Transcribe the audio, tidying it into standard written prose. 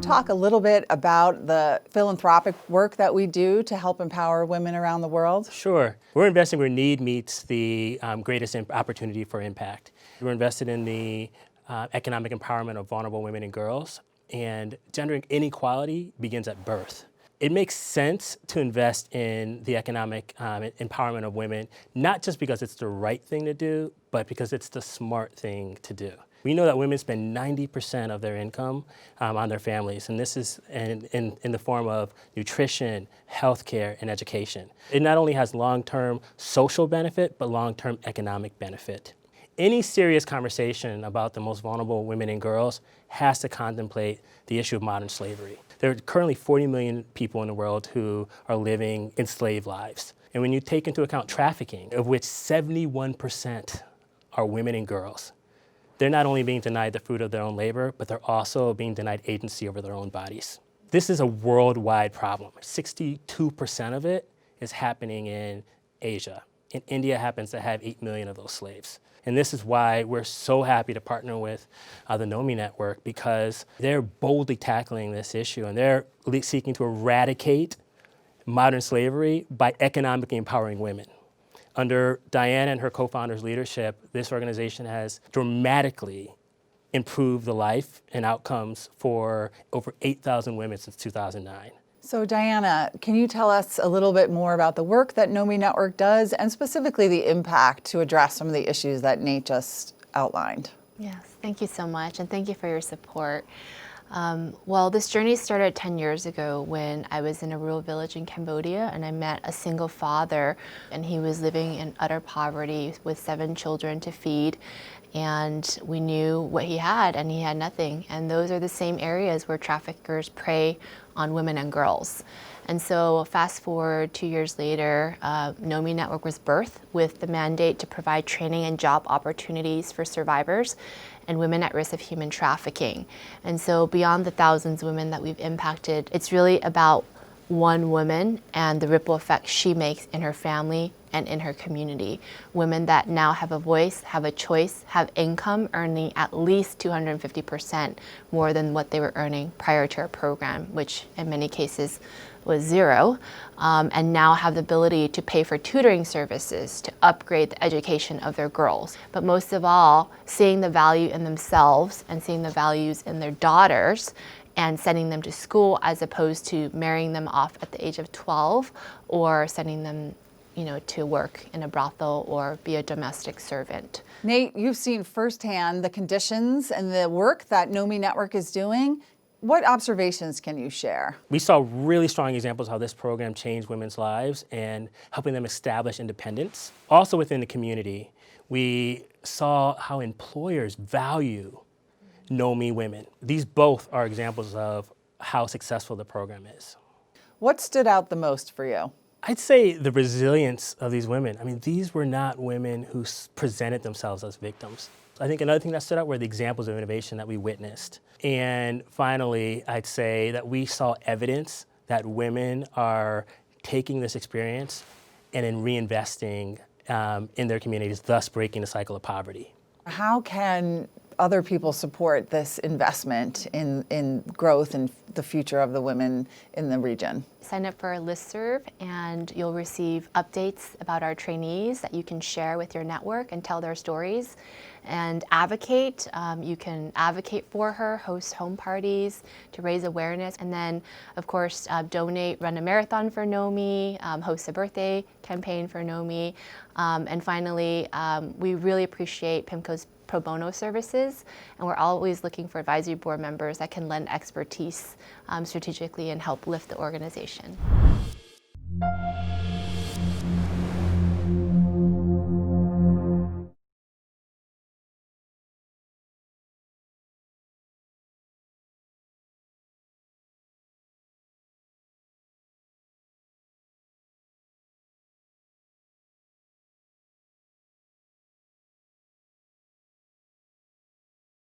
talk a little bit about the philanthropic work that we do to help empower women around the world? Sure. We're investing where need meets the greatest opportunity for impact. We're invested in the economic empowerment of vulnerable women and girls, and gender inequality begins at birth. It makes sense to invest in the economic empowerment of women, not just because it's the right thing to do, but because it's the smart thing to do. We know that women spend 90% of their income on their families, and this is in the form of nutrition, healthcare, and education. It not only has long-term social benefit, but long-term economic benefit. Any serious conversation about the most vulnerable women and girls has to contemplate the issue of modern slavery. There are currently 40 million people in the world who are living enslaved lives. And when you take into account trafficking, of which 71% are women and girls, they're not only being denied the fruit of their own labor, but they're also being denied agency over their own bodies. This is a worldwide problem. 62% of it is happening in Asia. And India happens to have 8 million of those slaves. And this is why we're so happy to partner with the NOMI Network, because they're boldly tackling this issue, and they're seeking to eradicate modern slavery by economically empowering women. Under Diana and her co-founders' leadership, this organization has dramatically improved the life and outcomes for over 8,000 women since 2009. So Diana, can you tell us a little bit more about the work that NOMI Network does, and specifically the impact to address some of the issues that Nate just outlined? Yes, thank you so much, and thank you for your support. Well, this journey started 10 years ago when I was in a rural village in Cambodia, and I met a single father, and he was living in utter poverty with 7 children to feed. And we knew what he had, and he had nothing. And those are the same areas where traffickers prey on women and girls. And so fast forward 2 years later, NOMI Network was birthed with the mandate to provide training and job opportunities for survivors and women at risk of human trafficking. And so beyond the thousands of women that we've impacted, it's really about one woman and the ripple effect she makes in her family and in her community. Women that now have a voice, have a choice, have income earning at least 250% more than what they were earning prior to our program, which in many cases was zero, and now have the ability to pay for tutoring services to upgrade the education of their girls. But most of all, seeing the value in themselves and seeing the values in their daughters and sending them to school, as opposed to marrying them off at the age of 12 or sending them to work in a brothel or be a domestic servant. Nate, you've seen firsthand the conditions and the work that NOMI Network is doing. What observations can you share? We saw really strong examples of how this program changed women's lives and helping them establish independence. Also within the community, we saw how employers value NOMI women. These both are examples of how successful the program is. What stood out the most for you? I'd say the resilience of these women. I mean, these were not women who presented themselves as victims. I think another thing that stood out were the examples of innovation that we witnessed. And finally, I'd say that we saw evidence that women are taking this experience and in reinvesting in their communities, thus breaking the cycle of poverty. How can other people support this investment in growth and the future of the women in the region? Sign up for our listserv and you'll receive updates about our trainees that you can share with your network and tell their stories. And advocate. You can advocate for her, host home parties to raise awareness, and then, of course, donate, run a marathon for NOMI, host a birthday campaign for NOMI. And finally, we really appreciate PIMCO's pro bono services, and we're always looking for advisory board members that can lend expertise strategically and help lift the organization.